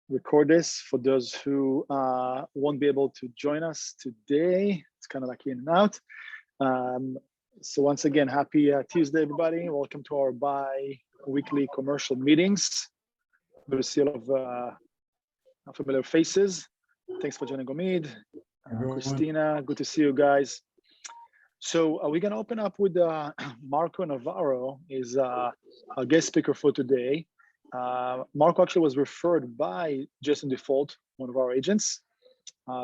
record this for those who won't be able to join us today. It's kind of like in and out. So once again, happy Tuesday, everybody. Welcome to our bi-weekly commercial meetings. Good to see all of familiar faces. Thanks for joining, Omid, Christina. Good to see you guys. So we're going to open up with Marco Navarro, is our guest speaker for today. Marco actually was referred by Jason Default, one of our agents.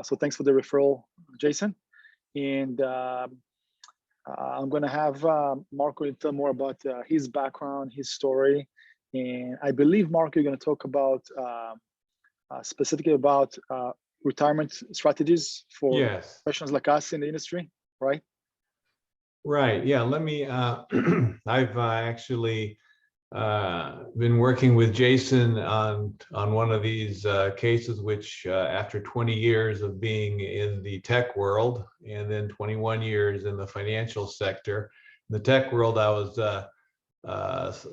So thanks for the referral, Jason. And I'm going to have Marco tell more about his background, his story. And I believe, Marco, you're going to talk about specifically about retirement strategies for professionals like us in the industry, right? Right. Yeah. Let me. I've actually been working with Jason on one of these cases, which after 20 years of being in the tech world and then 21 years in the financial sector, in the tech world, I was a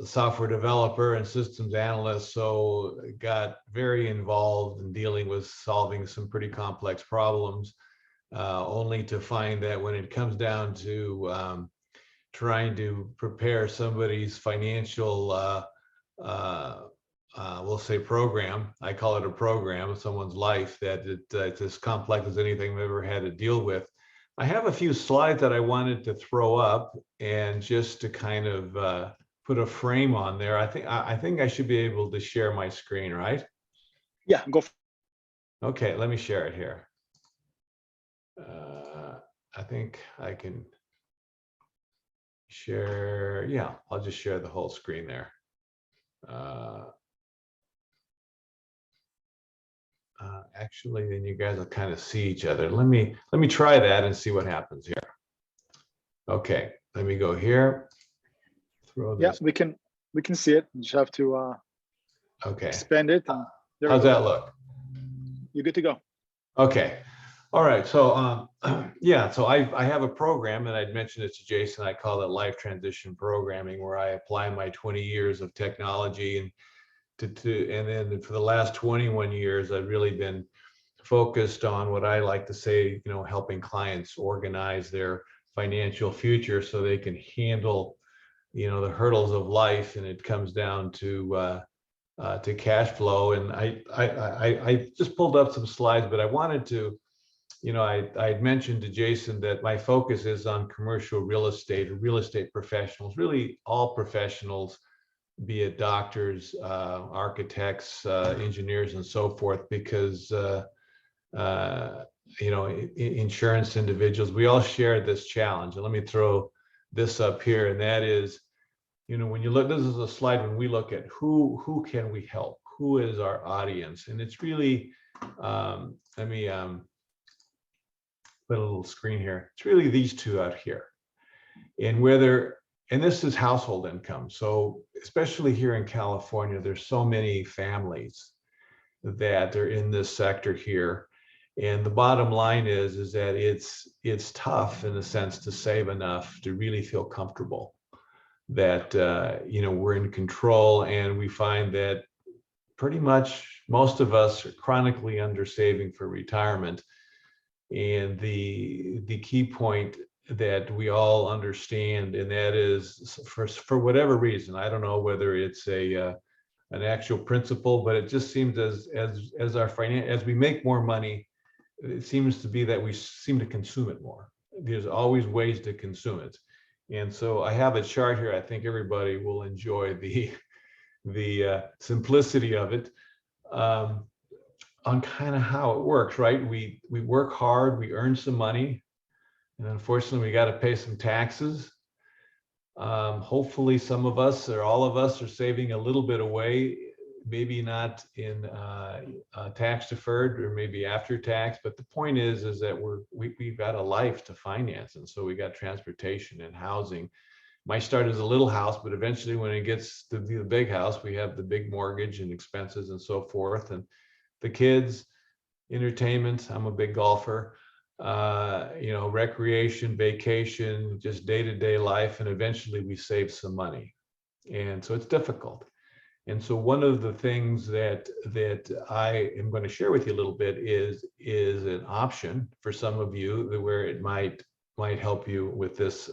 software developer and systems analyst, so got very involved in dealing with solving some pretty complex problems. Only to find that when it comes down to trying to prepare somebody's financial, we'll say program, I call it a program of someone's life, that it's as complex as anything I've ever had to deal with. I have a few slides that I wanted to throw up, and just to kind of put a frame on there. I think I should be able to share my screen, right? Yeah, go. Okay, let me share it here. I think I can share. Yeah, I'll just share the whole screen there. Actually, then you guys will kind of see each other. Let me try that and see what happens here. Okay, let me go here. Throw this. Yeah, we can see it. You just have to expand it. And how's that look? You're good to go. Okay. All right, so yeah, so I have a program, and I'd mentioned it to Jason. I call it life transition programming, where I apply my 20 years of technology, and and then for the last 21 years, I've really been focused on what I like to say, helping clients organize their financial future so they can handle, the hurdles of life, and it comes down to cash flow. And I just pulled up some slides, but I wanted to. I had mentioned to Jason that my focus is on commercial real estate, or real estate professionals, really all professionals, be it doctors, architects, engineers, and so forth, because, insurance individuals, we all share this challenge. And let me throw this up here, and that is, when you look, this is a slide when we look at who can we help, who is our audience, and it's really, let me, put a little screen here. It's really these two out here, and this is household income. So especially here in California, there's so many families that are in this sector here, and the bottom line is that it's tough in the sense to save enough to really feel comfortable that we're in control. And we find that pretty much most of us are chronically under saving for retirement. And the key point that we all understand, and that is, for whatever reason, I don't know whether it's an actual principle, but it just seems as we make more money, it seems to be that we seem to consume it more. There's always ways to consume it. And so I have a chart here. I think everybody will enjoy the simplicity of it. On kind of how it works, right? We work hard, we earn some money, and unfortunately we got to pay some taxes. Hopefully some of us, or all of us, are saving a little bit away, maybe not in tax deferred, or maybe after tax, but the point is that we've got a life to finance, and so we got transportation and housing. Might start as a little house, but eventually when it gets to be the big house, we have the big mortgage and expenses and so forth. And the kids, entertainment, I'm a big golfer, recreation, vacation, just day-to-day life, and eventually we save some money. And so it's difficult. And so one of the things that I am going to share with you a little bit is an option for some of you where it might help you with this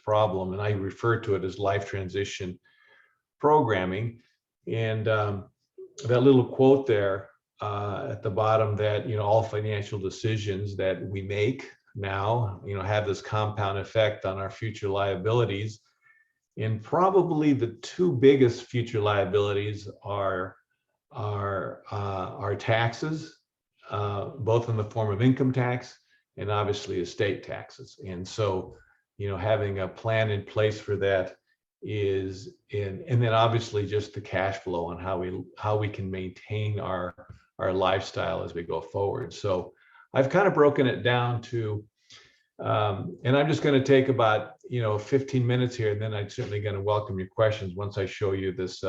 problem. And I refer to it as life transition programming. And that little quote there at the bottom, that all financial decisions that we make now have this compound effect on our future liabilities. And probably the two biggest future liabilities are taxes, both in the form of income tax and obviously estate taxes. And so, having a plan in place for that and then obviously just the cash flow on how we can maintain our lifestyle as we go forward. So I've kind of broken it down to and I'm just going to take about 15 minutes here, and then I'm certainly going to welcome your questions once I show you this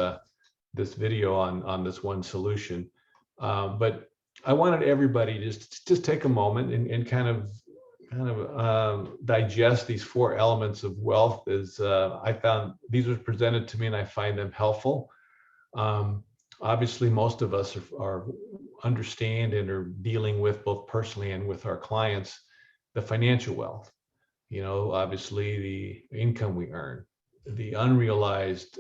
video on this one solution. But I wanted everybody just take a moment and kind of digest these four elements of wealth. As I found these were presented to me, and I find them helpful. Obviously, most of us are understand and are dealing with, both personally and with our clients, the financial wealth. Obviously the income we earn, the unrealized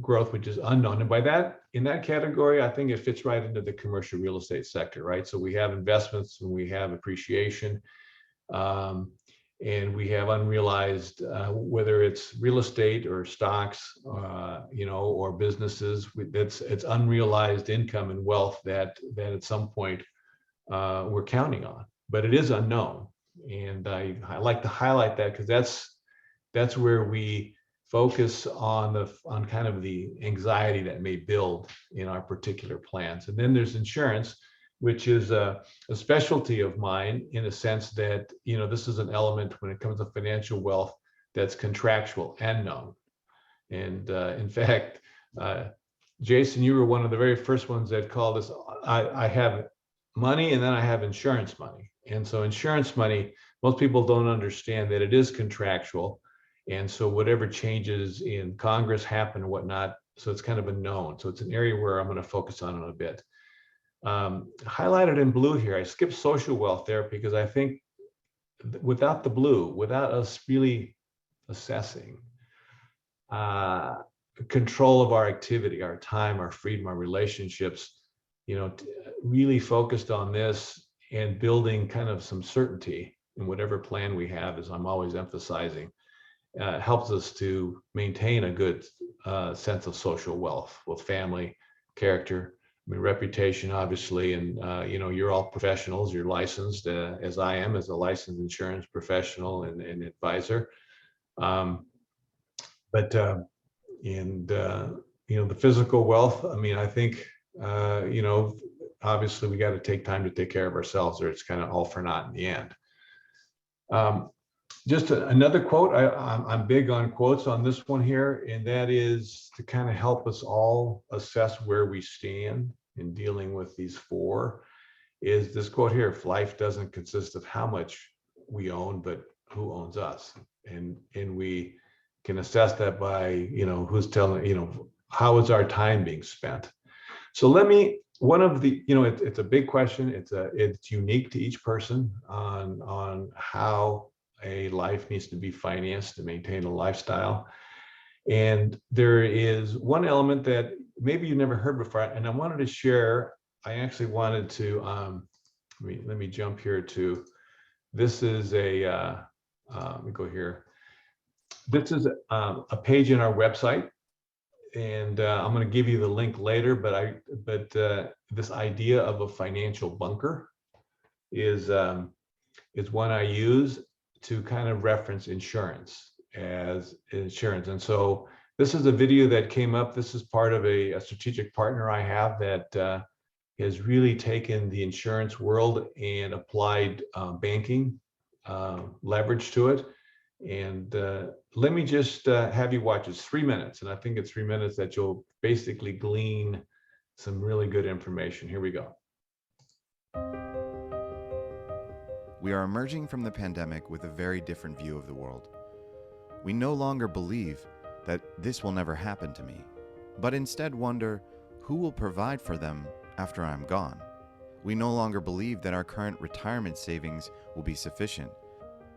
growth, which is unknown. And by that, in that category, I think it fits right into the commercial real estate sector, right? So we have investments and we have appreciation, and we have unrealized, whether it's real estate or stocks, or businesses. It's unrealized income and wealth that at some point we're counting on, but it is unknown. And I like to highlight that because that's where we focus on kind of the anxiety that may build in our particular plans. And then there's insurance, which is a specialty of mine, in a sense that this is an element when it comes to financial wealth that's contractual and known. And in fact, Jason, you were one of the very first ones that called us. I have money, and then I have insurance money. And so insurance money, most people don't understand that it is contractual. And so whatever changes in Congress happen or whatnot, so it's kind of a known. So it's an area where I'm going to focus on a bit. Highlighted in blue here, I skipped social wealth there because I think without the blue, without us really assessing control of our activity, our time, our freedom, our relationships, really focused on this and building kind of some certainty in whatever plan we have, as I'm always emphasizing, helps us to maintain a good sense of social wealth with family, character, reputation, obviously. And you're all professionals. You're licensed, as I am, as a licensed insurance professional and advisor. But the physical wealth, I think obviously we got to take time to take care of ourselves, or it's kind of all for naught in the end. Just another quote. I'm big on quotes on this one here, and that is to kind of help us all assess where we stand in dealing with these four, is this quote here: "If life doesn't consist of how much we own, but who owns us." And we can assess that by, who's telling, how is our time being spent? So one of the, it's a big question. It's unique to each person on how a life needs to be financed to maintain a lifestyle. And there is one element that maybe you never heard before, and I wanted to share. I actually wanted to, let me jump here to, this is let me go here. This is a page in our website, and I'm going to give you the link later, but this idea of a financial bunker is one I use to kind of reference insurance as insurance. And so this is a video that came up. This is part of a strategic partner I have that has really taken the insurance world and applied banking leverage to it. And let me just have you watch. It's 3 minutes, and I think it's 3 minutes that you'll basically glean some really good information. Here we go. We are emerging from the pandemic with a very different view of the world. We no longer believe that this will never happen to me. but instead wonder who will provide for them after I'm gone. We no longer believe that our current retirement savings will be sufficient,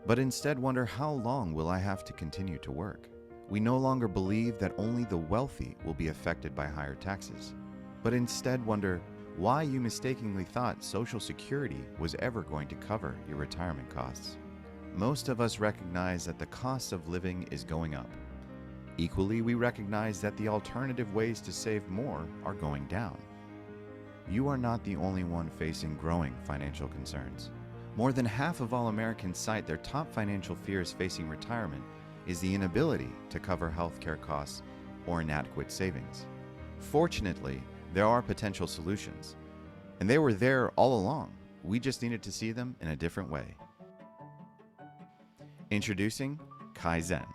but instead wonder how long will I have to continue to work. We no longer believe that only the wealthy will be affected by higher taxes, but instead wonder why you mistakenly thought Social Security was ever going to cover your retirement costs. Most of us recognize that the cost of living is going up. Equally, we recognize that the alternative ways to save more are going down. You are not the only one facing growing financial concerns. More than half of all Americans cite their top financial fears facing retirement is the inability to cover healthcare costs or inadequate savings. Fortunately, there are potential solutions, and they were there all along. We just needed to see them in a different way. Introducing 𝐑𝐞𝐚𝐜𝐡.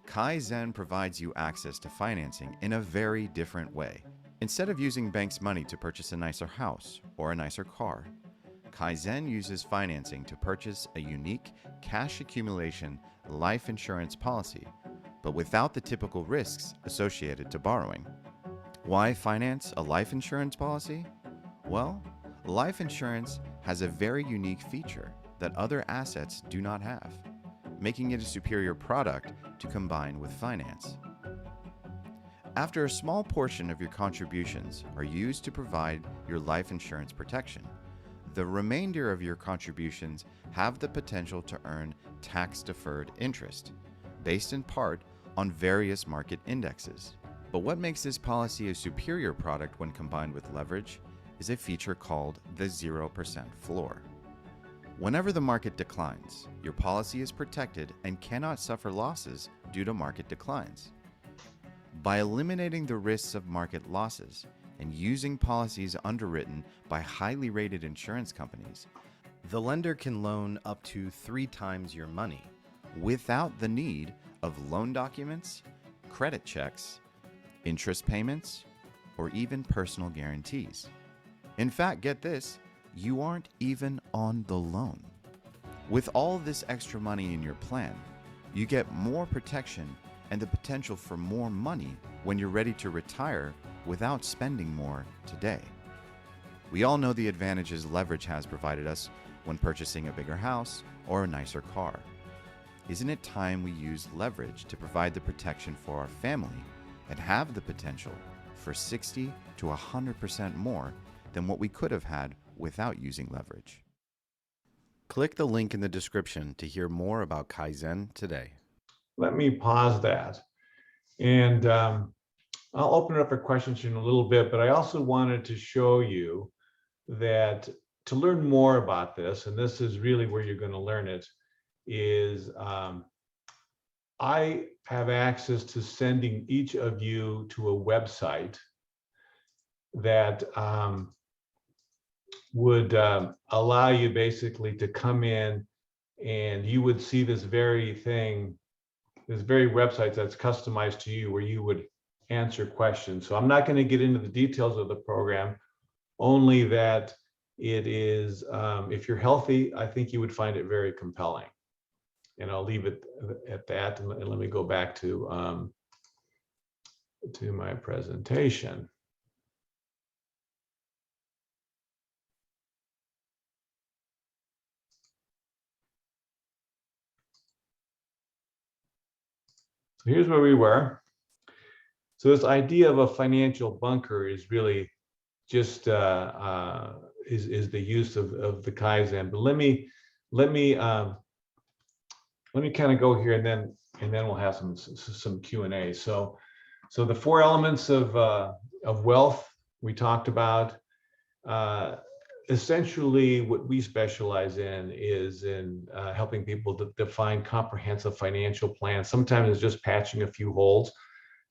𝐑𝐞𝐚𝐜𝐡 provides you access to financing in a very different way. Instead of using banks' money to purchase a nicer house or a nicer car, 𝐑𝐞𝐚𝐜𝐡 uses financing to purchase a unique cash accumulation life insurance policy, but without the typical risks associated to borrowing. Why finance a life insurance policy? Well, life insurance has a very unique feature that other assets do not have, making it a superior product to combine with finance. After a small portion of your contributions are used to provide your life insurance protection, the remainder of your contributions have the potential to earn tax-deferred interest, based in part on various market indexes. But what makes this policy a superior product when combined with leverage is a feature called the 0% floor. Whenever the market declines, your policy is protected and cannot suffer losses due to market declines. By eliminating the risks of market losses and using policies underwritten by highly rated insurance companies, the lender can loan up to 3 times your money without the need of loan documents, credit checks, interest payments, or even personal guarantees. In fact, get this, you aren't even on the loan. With all this extra money in your plan, you get more protection and the potential for more money when you're ready to retire without spending more today. We all know the advantages leverage has provided us when purchasing a bigger house or a nicer car. Isn't it time we use leverage to provide the protection for our family and have the potential for 60 to 100% more than what we could have had without using leverage? Click the link in the description to hear more about 𝐑𝐞𝐚𝐜𝐡 today. Let me pause that. And I'll open it up for questions in a little bit, but I also wanted to show you that to learn more about this, and this is really where you're going to learn it, is I have access to sending each of you to a website that would allow you basically to come in and you would see this very thing, this very website that's customized to you where you would answer questions. So I'm not going to get into the details of the program, only that it is, if you're healthy, I think you would find it very compelling. And I'll leave it at that. And let me go back to my presentation. So here's where we were. So this idea of a financial bunker is really just is the use of the 𝐑𝐞𝐚𝐜𝐡. But let me kind of go here and then we'll have some Q&A. So the 4 elements of wealth we talked about. Essentially, what we specialize in is in helping people to define comprehensive financial plans. Sometimes it's just patching a few holes.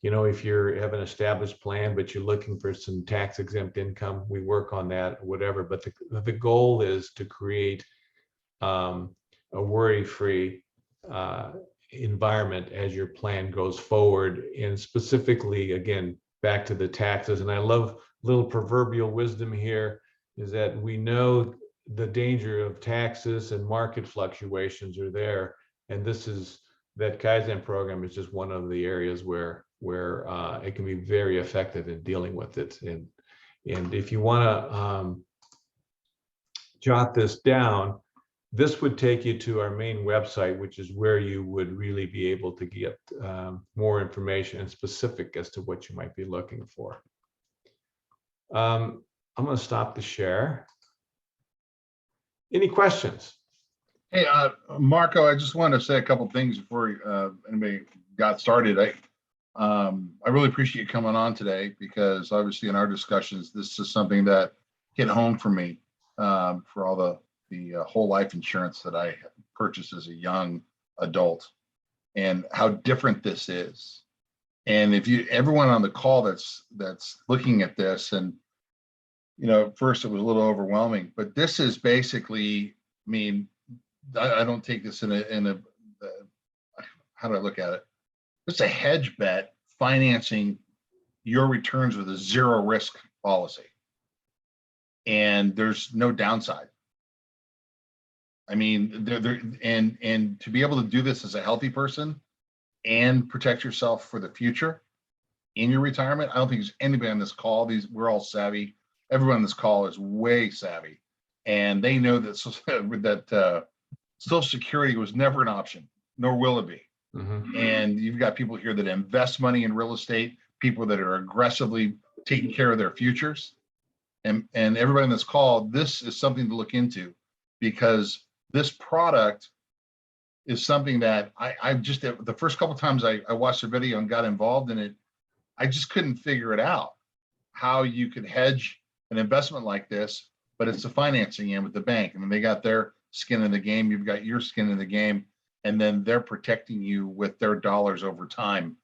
You know, if you have an established plan, but you're looking for some tax exempt income, we work on that, whatever. But the goal is to create a worry-free environment as your plan goes forward. And specifically, again, back to the taxes. And I love little proverbial wisdom here is that we know the danger of taxes and market fluctuations are there. And this is that 𝐑𝐞𝐚𝐜𝐡 program is just one of the areas where where it can be very effective in dealing with it. And if you want to jot this down, this would take you to our main website, which is where you would really be able to get more information and specific as to what you might be looking for. I'm going to stop the share. Any questions? Hey, Marco, I just wanted to say a couple things before anybody got started. I really appreciate you coming on today, because obviously in our discussions, this is something that hit home for me, for all the whole life insurance that I purchased as a young adult, and how different this is. And if everyone on the call that's looking at this, and at first it was a little overwhelming, but this is basically, I mean, I don't take this in a how do I look at it? It's a hedge bet financing your returns with a zero risk policy. And there's no downside. I mean, and to be able to do this as a healthy person and protect yourself for the future in your retirement, I don't think there's anybody on this call. We're all savvy. Everyone on this call is way savvy, and they know that Social Security was never an option, nor will it be. Mm-hmm. And you've got people here that invest money in real estate, people that are aggressively taking care of their futures. And everybody on this call, this is something to look into, because this product is something that I just, the first couple of times I watched the video and got involved in it, I just couldn't figure it out, how you could hedge an investment like this, but it's the financing end with the bank. I mean, they got their skin in the game, you've got your skin in the game, and then they're protecting you with their dollars over time.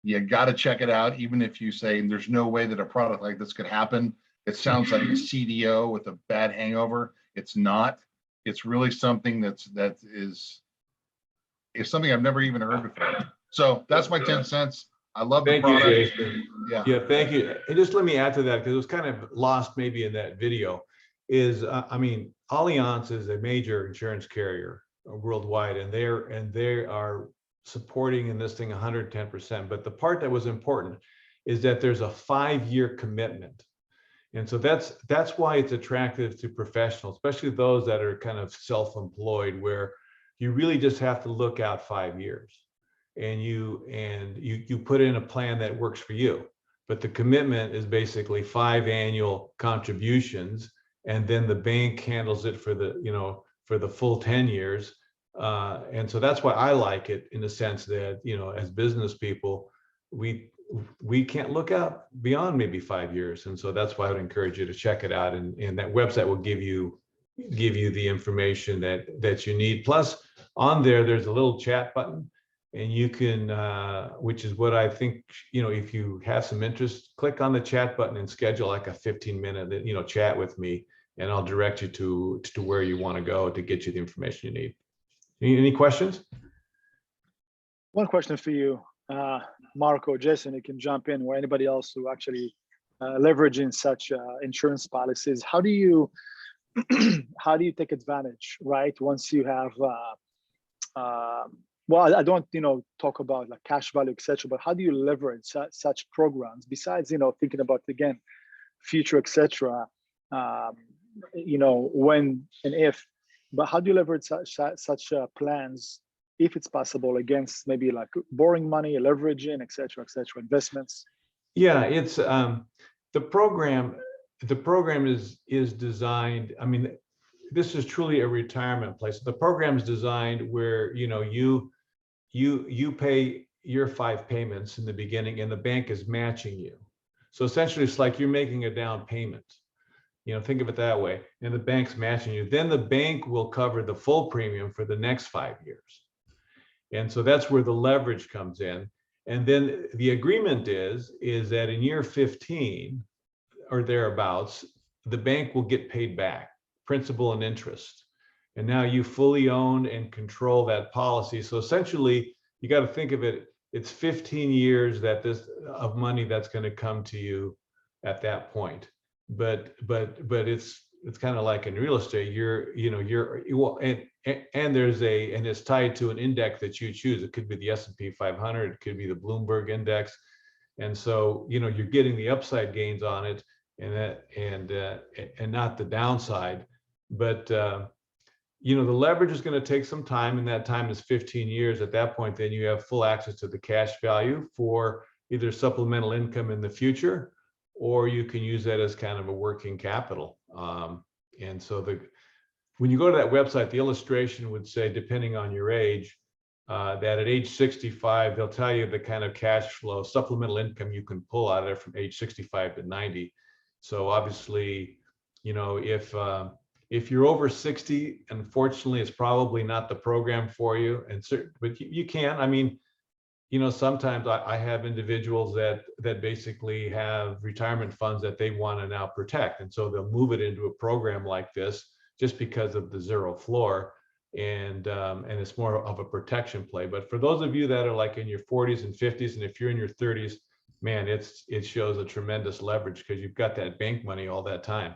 You got to check it out, even if you say there's no way that a product like this could happen. It sounds like a CDO with a bad hangover. It's not. It's really something that is something I've never even heard before. So that's my 10 cents. I love the product. Thank you, Jason. Yeah, thank you. And just let me add to that, because it was kind of lost maybe in that video, is I mean, Allianz is a major insurance carrier worldwide, and they are supporting in this thing 110%. But the part that was important is that there's a 5-year commitment. And so that's why it's attractive to professionals, especially those that are kind of self-employed, where you really just have to look out 5 years, and you put in a plan that works for you. But the commitment is basically 5 annual contributions, and then the bank handles it for the full 10 years. And so that's why I like it, in the sense that, as business people, we can't look out beyond maybe 5 years. And so that's why I would encourage you to check it out. And that website will give you the information that you need. Plus, on there's a little chat button, and you can, which is what I think, if you have some interest, click on the chat button and schedule like a 15-minute, chat with me, and I'll direct you to where you want to go to get you the information you need. Any questions? One question for you, Marco, Jason, you can jump in, or anybody else who actually leveraging such insurance policies. How do you take advantage, right? Once you have, well, I don't, talk about like cash value, etc., but how do you leverage such programs besides, thinking about, again, future, etc., when and if, but how do you leverage such plans, if it's possible, against maybe like borrowing money, leveraging, etc., investments? Yeah, it's the program is designed. I mean, this is truly a retirement place. The program is designed where you pay your 5 payments in the beginning, and the bank is matching you. So essentially, it's like you're making a down payment. Think of it that way. And the bank's matching you. Then the bank will cover the full premium for the next 5 years. And so that's where the leverage comes in. And then the agreement is that in year 15 or thereabouts, the bank will get paid back, principal and interest. And now you fully own and control that policy. So essentially, you got to think of it, it's 15 years of money that's going to come to you at that point. But it's kind of like in real estate, and it's tied to an index that you choose. It could be the S&P 500, it could be the Bloomberg index. And so, you're getting the upside gains on it and not the downside. But, the leverage is going to take some time, and that time is 15 years. At that point, then you have full access to the cash value for either supplemental income in the future, or you can use that as kind of a working capital. And so when you go to that website, the illustration would say, depending on your age, that at age 65, they'll tell you the kind of cash flow, supplemental income you can pull out of there from age 65 to 90. So obviously, if you're over 60, unfortunately, it's probably not the program for you. But you can. I mean, sometimes I have individuals that basically have retirement funds that they want to now protect, and so they'll move it into a program like this just because of the zero floor, and it's more of a protection play. But for those of you that are like in your 40s and 50s, and if you're in your 30s, man, it shows a tremendous leverage because you've got that bank money all that time.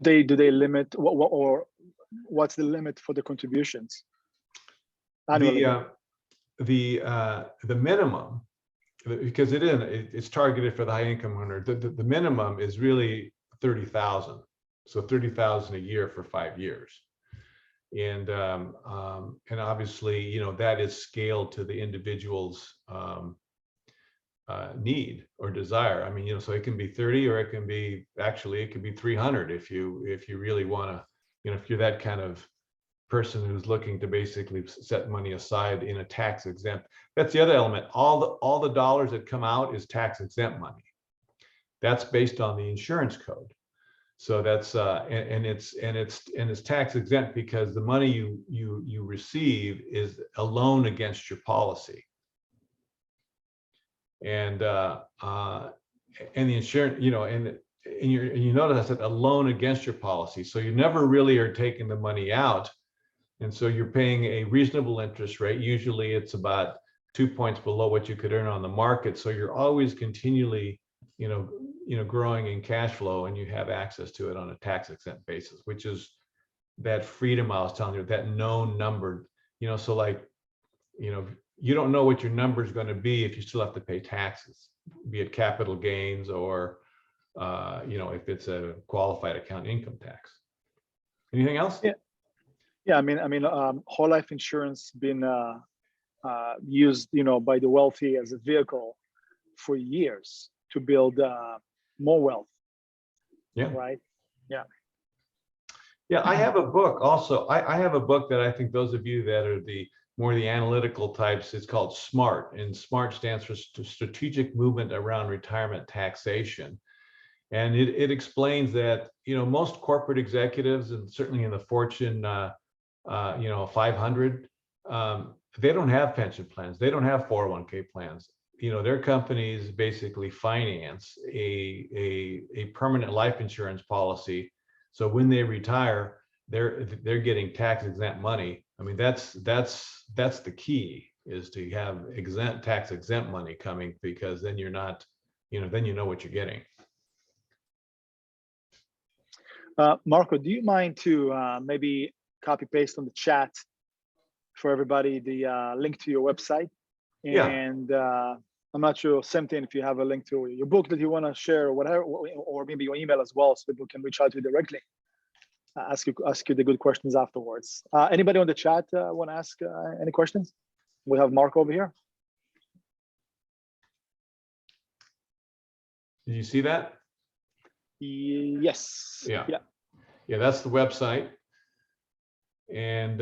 Do they limit or what's the limit for the contributions annually? The minimum, because it's targeted for the high income earner. The minimum is really 30,000, so 30,000 a year for 5 years, and obviously that is scaled to the individual's need or desire. I mean, so it can be 30, or it can be 300 if you really want to, if you're that kind of person who's looking to basically set money aside in a tax exempt. That's the other element. All the dollars that come out is tax exempt money. That's based on the insurance code. So that's it's tax exempt because the money you receive is a loan against your policy. And the insurance, and you notice I said a loan against your policy. So you never really are taking the money out. And so you're paying a reasonable interest rate. Usually it's about 2 points below what you could earn on the market. So you're always continually, growing in cash flow, and you have access to it on a tax exempt basis, which is that freedom I was telling you, that known number, so like, you don't know what your number is going to be if you still have to pay taxes, be it capital gains or, if it's a qualified account income tax. Anything else? Yeah, I mean, whole life insurance been used, by the wealthy as a vehicle for years to build more wealth. Yeah. Right. Yeah. Yeah, I have a book also. I have a book that I think those of you that are the analytical types, it's called SMART, and SMART stands for Strategic Movement Around Retirement Taxation. And it explains that, most corporate executives, and certainly in the Fortune 500, they don't have pension plans. They don't have 401k plans. Their companies basically finance a permanent life insurance policy. So when they retire, they're getting tax exempt money. I mean, that's the key, is to have tax exempt money coming, because then you're not, then you know what you're getting. Marco, do you mind to maybe copy paste on the chat for everybody the link to your website? And I'm not sure, same thing, if you have a link to your book that you want to share or whatever, or maybe your email as well, so people can reach out to you directly, ask you the good questions afterwards. Anybody on the chat want to ask any questions? We have Marco over here. Did you see that? Yes. Yeah, that's the website. And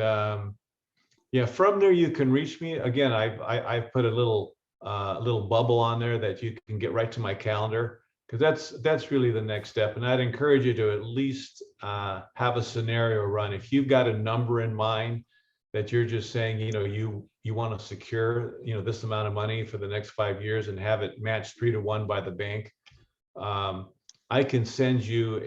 from there you can reach me. Again, I've put a little bubble on there that you can get right to my calendar, because that's really the next step. And I'd encourage you to at least have a scenario run. If you've got a number in mind that you're just saying, you want to secure, this amount of money for the next 5 years and have it matched 3 to 1 by the bank, I can send you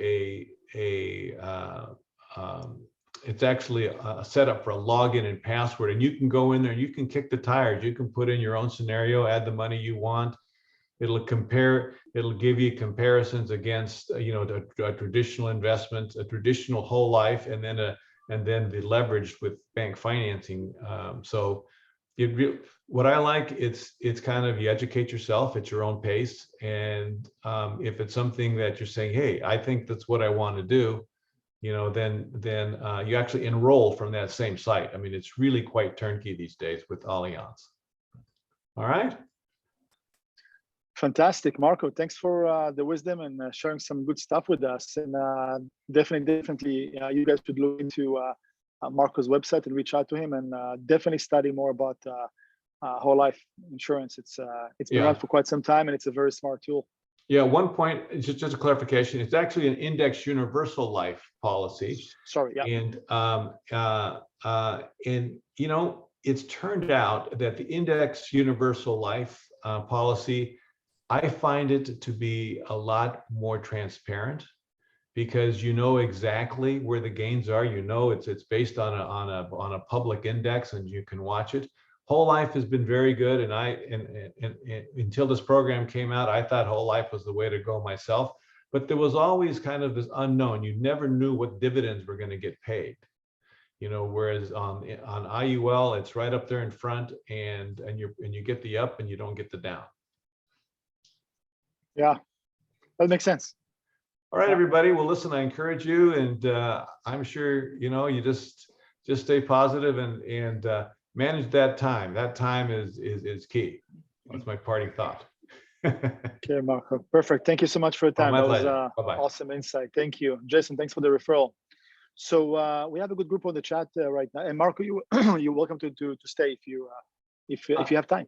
it's actually a setup for a login and password, and you can go in there and you can kick the tires. You can put in your own scenario, add the money you want. It'll give you comparisons against, a traditional investment, a traditional whole life, and then the leveraged with bank financing. So what I like, it's kind of, you educate yourself at your own pace. And if it's something that you're saying, hey, I think that's what I want to do, you know, then you actually enroll from that same site. I mean, it's really quite turnkey these days with Allianz. All right. Fantastic, Marco. Thanks for the wisdom and sharing some good stuff with us. And definitely, you guys should look into Marco's website and reach out to him, and definitely study more about whole life insurance. It's been around for quite some time, and it's a very smart tool. Yeah, one point, just a clarification. It's actually an index universal life policy. Sorry, yeah. And you know, it's turned out that the index universal life policy, I find it to be a lot more transparent, because you know exactly where the gains are. You know, it's based on a public index, and you can watch it. Whole life has been very good, and until this program came out, I thought whole life was the way to go myself. But there was always kind of this unknown. You never knew what dividends were going to get paid. You know, whereas on IUL, it's right up there in front, and you get the up and you don't get the down. Yeah, that makes sense. All right, everybody. Well, listen, I encourage you, and I'm sure, you know, you just stay positive and manage that time. That time is key. That's my parting thought. Okay, Marco. Perfect. Thank you so much for your time. My That was pleasure. awesome insight. Thank you. Jason, thanks for the referral. So we have a good group on the chat right now. And Marco, you're welcome to stay if you have time.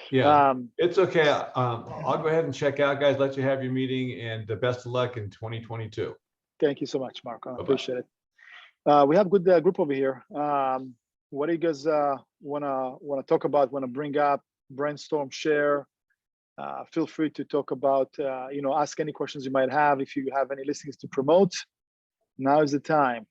Yeah, it's okay. I'll go ahead and check out, guys. Let you have your meeting, and the best of luck in 2022. Thank you so much, Marco. I Bye-bye. appreciate it. We have a good group over here. What do you guys wanna talk about? Want to bring up, brainstorm, share? Feel free to talk about, ask any questions you might have. If you have any listings to promote, now is the time.